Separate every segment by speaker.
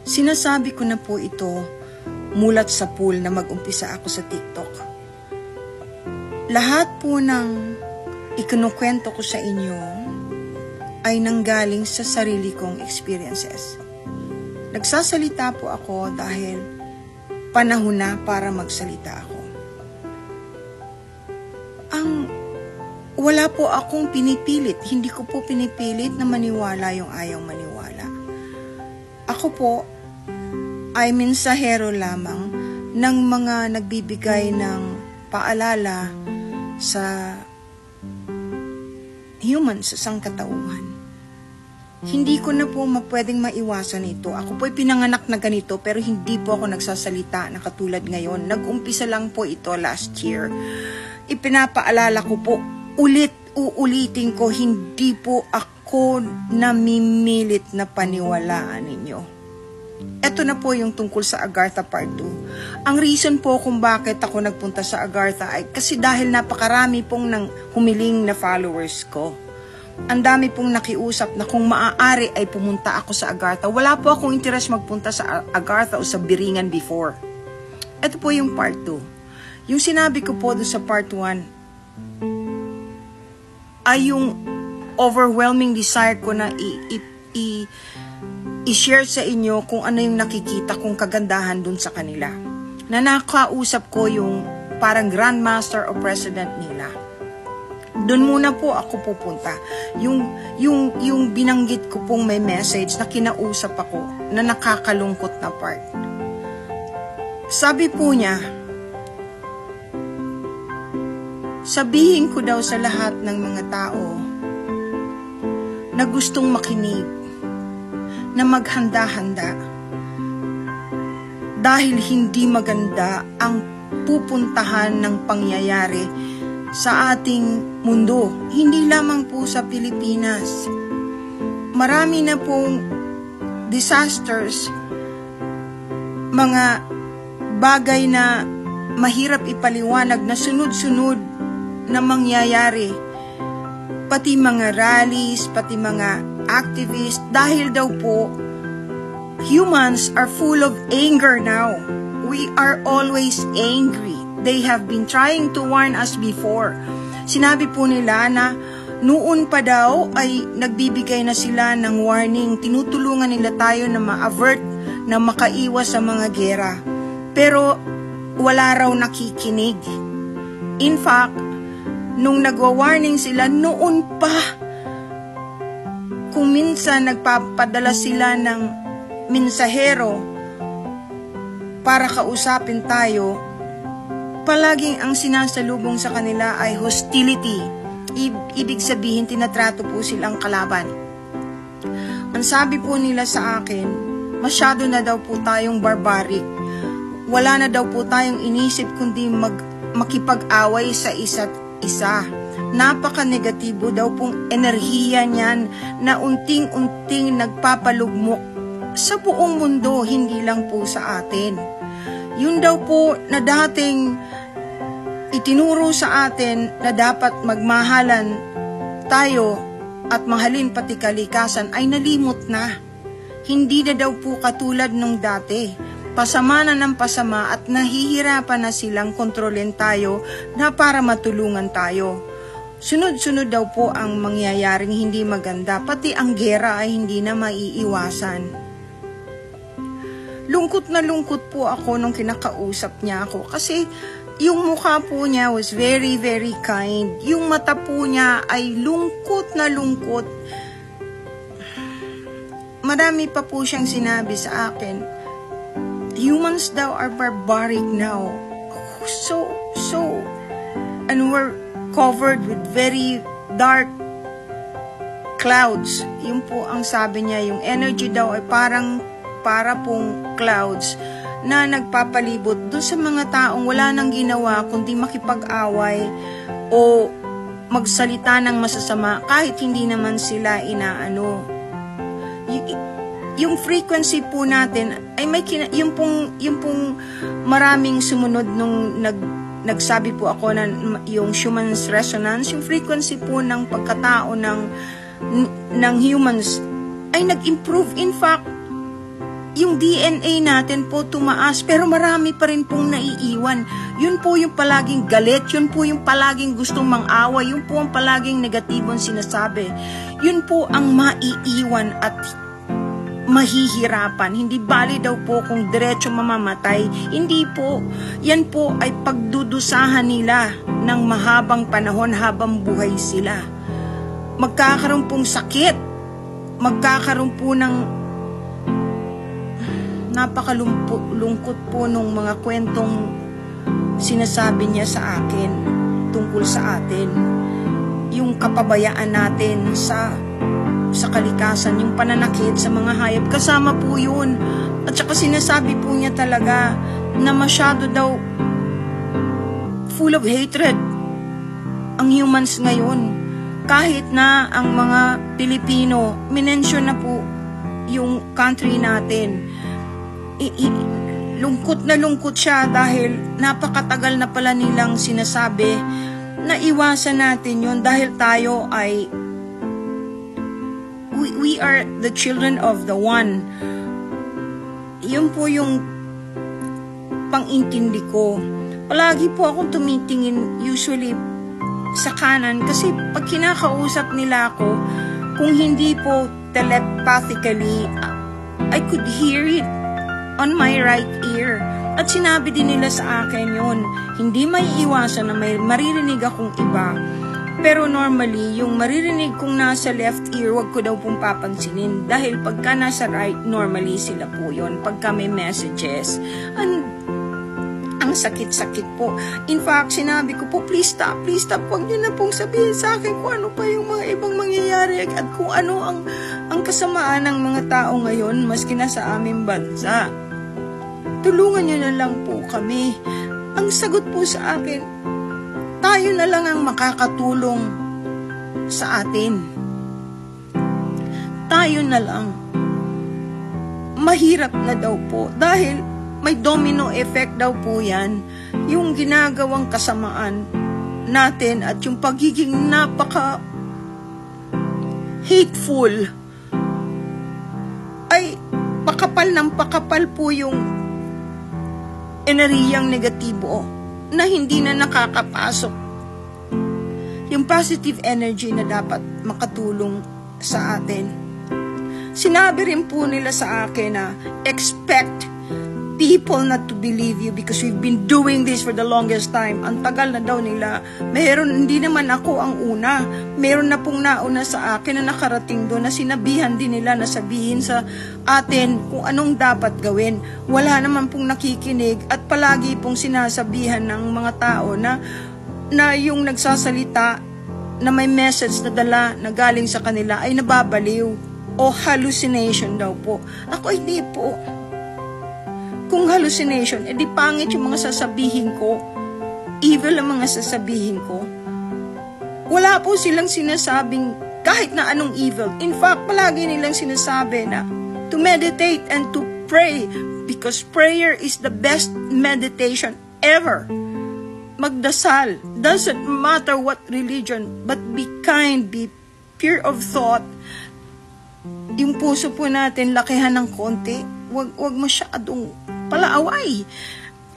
Speaker 1: Sinasabi ko na po ito mulat sa pool na mag-umpisa ako sa TikTok. Lahat po ng ikinukwento ko sa inyo ay nanggaling sa sarili kong experiences. Nagsasalita po ako dahil panahon na para magsalita ako. Wala po akong pinipilit. Hindi ko po pinipilit na maniwala yung ayaw maniwala. Ako po ay mensahero lamang ng mga nagbibigay ng paalala sa humans, sa sangkatauhan. Hindi ko na po pwedeng maiwasan ito. Ako po ay pinanganak na ganito pero hindi po ako nagsasalita na katulad ngayon. Nag-umpisa lang po ito last year. Ipinapaalala ko po, uulitin ko, hindi po ako namimilit na paniwalaan ninyo. Ito na po yung tungkol sa Agartha Part 2. Ang reason po kung bakit ako nagpunta sa Agartha ay kasi dahil napakarami pong nang humiling na followers ko. Ang dami pong nakiusap na kung maaari ay pumunta ako sa Agartha. Wala po akong interest magpunta sa Agartha o sa Biringan before. Ito po yung Part 2. Yung sinabi ko po doon sa Part 1, ay yung overwhelming desire ko na i-share sa inyo kung ano yung nakikita kong kagandahan dun sa kanila. Na nakausap ko yung parang grandmaster o president nila. Dun muna po ako pupunta. Yung binanggit ko pong may message na kinausap ako na nakakalungkot na part. Sabi po niya, sabihin ko daw sa lahat ng mga tao na gustong makinig, na maghanda-handa. Dahil hindi maganda ang pupuntahan ng pangyayari sa ating mundo. Hindi lamang po sa Pilipinas. Marami na pong disasters, mga bagay na mahirap ipaliwanag na sunod-sunod na mangyayari, pati mga rallies, pati mga activists, dahil daw po humans are full of anger now. We are always angry. They have been trying to warn us before. Sinabi po nila na noon pa daw ay nagbibigay na sila ng warning, tinutulungan nila tayo na ma-avert, na makaiwas sa mga gera. Pero wala raw nakikinig. In fact, nung nagwa-warning sila, noon pa, kung minsan nagpapadala sila ng mensahero para kausapin tayo, palaging ang sinasalubong sa kanila ay hostility. Ibig sabihin, tinatrato po silang kalaban. Ang sabi po nila sa akin, masyado na daw po tayong barbaric. Wala na daw po tayong inisip kundi makipag-away sa isa't isa. Napaka-negatibo daw pong enerhiya niyan na unting-unting nagpapalugmok sa buong mundo, hindi lang po sa atin. Yun daw po na dating itinuro sa atin na dapat magmahalan tayo at mahalin pati kalikasan ay nalimot na. Hindi na daw po katulad nung dati. Pasama na ng pasama at nahihirapan na silang kontrolin tayo na para matulungan tayo. Sunod-sunod daw po ang mangyayaring hindi maganda, pati ang gera ay hindi na maiiwasan. Lungkot na lungkot po ako nung kinakausap niya ako kasi yung mukha po niya was very, very kind. Yung mata po niya ay lungkot na lungkot. Marami pa po siyang sinabi sa akin. Humans daw are barbaric now. So, and we're covered with very dark clouds. Yun po ang sabi niya, yung energy daw ay para pong clouds na nagpapalibot doon sa mga taong wala nang ginawa kundi makipag-away o magsalita ng masasama kahit hindi naman sila inaano. Yung frequency po natin ay may yung pong maraming sumunod nung nagsabi po ako na yung Schumann's resonance, yung frequency po ng pagkatao ng humans ay nag-improve. In fact, yung DNA natin po tumaas, pero marami pa rin pong naiiwan. Yun po yung palaging galit, yun po yung palaging gustong mang-away, yun po ang palaging negatibong sinasabi. Yun po ang maiiwan at mahihirapan. Hindi bali daw po kung diretso mamamatay. Hindi po. Yan po ay pagdudusahan nila ng mahabang panahon habang buhay sila. Magkakaroon pong sakit. Magkakaroon po ng napakalungkot po nung mga kwentong sinasabi niya sa akin tungkol sa atin. Yung kapabayaan natin sa kalikasan, yung pananakit sa mga hayop, kasama po yun. At saka sinasabi po niya talaga na masyado daw full of hatred ang humans ngayon. Kahit na ang mga Pilipino, minensyon na po yung country natin. Lungkot na lungkot siya dahil napakatagal na pala nilang sinasabi na iwasan natin yun dahil tayo ay we are the children of the one. Yun po yung pang-intindi ko. Palagi po akong tumitingin usually sa kanan kasi pag kinakausap nila ako, kung hindi po telepathically, I could hear it on my right ear. At sinabi din nila sa akin yun. Hindi may iwasan na may maririnig akong iba. Pero normally, yung maririnig kong nasa left ear, wag ko daw pong papansinin. Dahil pagka nasa right, normally sila po yun. Pagka may messages. Ang sakit-sakit po. In fact, sinabi ko po, please stop. Huwag niyo na pong sabihin sa akin kung ano pa yung mga ibang mangyayari at kung ano ang kasamaan ng mga tao ngayon, maski na sa aming bansa. Tulungan niyo na lang po kami. Ang sagot po sa akin, tayo na lang ang makakatulong sa atin. Tayo na lang. Mahirap na daw po dahil may domino effect daw po yan. Yung ginagawang kasamaan natin at yung pagiging napaka hateful ay pakapal po yung enerhiyang negatibo na hindi na nakakapasok yung positive energy na dapat makatulong sa atin. Sinabi rin po nila sa akin na expect people not to believe you because we've been doing this for the longest time. Ang tagal na daw nila. Hindi naman ako ang una. Meron na pong nauna sa akin na nakarating doon na sinabihan din nila na sabihin sa atin kung anong dapat gawin. Wala naman pong nakikinig at palagi pong sinasabihan ng mga tao na yung nagsasalita na may message na dala na galing sa kanila ay nababaliw o hallucination daw po. Ako hindi po. Kung hallucination, edi pangit yung mga sasabihin ko. Evil ang mga sasabihin ko. Wala po silang sinasabing kahit na anong evil. In fact, palagi nilang sinasabi na to meditate and to pray because prayer is the best meditation ever. Magdasal. Doesn't matter what religion, but be kind, be pure of thought. Yung puso po natin, lakihan ng konti. Wag masyadong palaaway.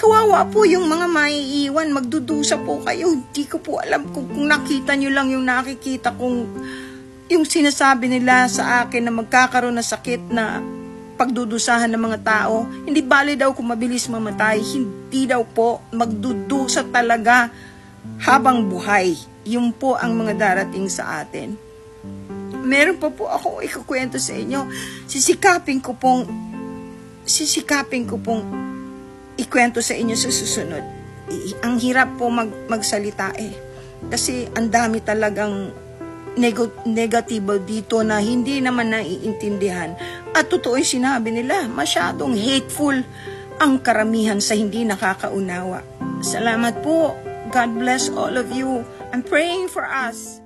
Speaker 1: Kawawa po yung mga maiiwan, magdudusa po kayo. Hindi ko po alam kung nakita nyo lang yung nakikita kung yung sinasabi nila sa akin na magkakaroon na sakit na pagdudusahan ng mga tao. Hindi bali daw kung mabilis mamatay. Hindi daw po magdudusa talaga habang buhay. Yun po ang mga darating sa atin. Meron pa po ako ikukwento sa inyo. Sisikapin ko pong ikwento sa inyo sa susunod. Ang hirap po magsalita kasi ang dami talagang negatibo dito na hindi naman naiintindihan. At totoo yung sinabi nila, masyadong hateful ang karamihan sa hindi nakakaunawa. Salamat po. God bless all of you. I'm praying for us.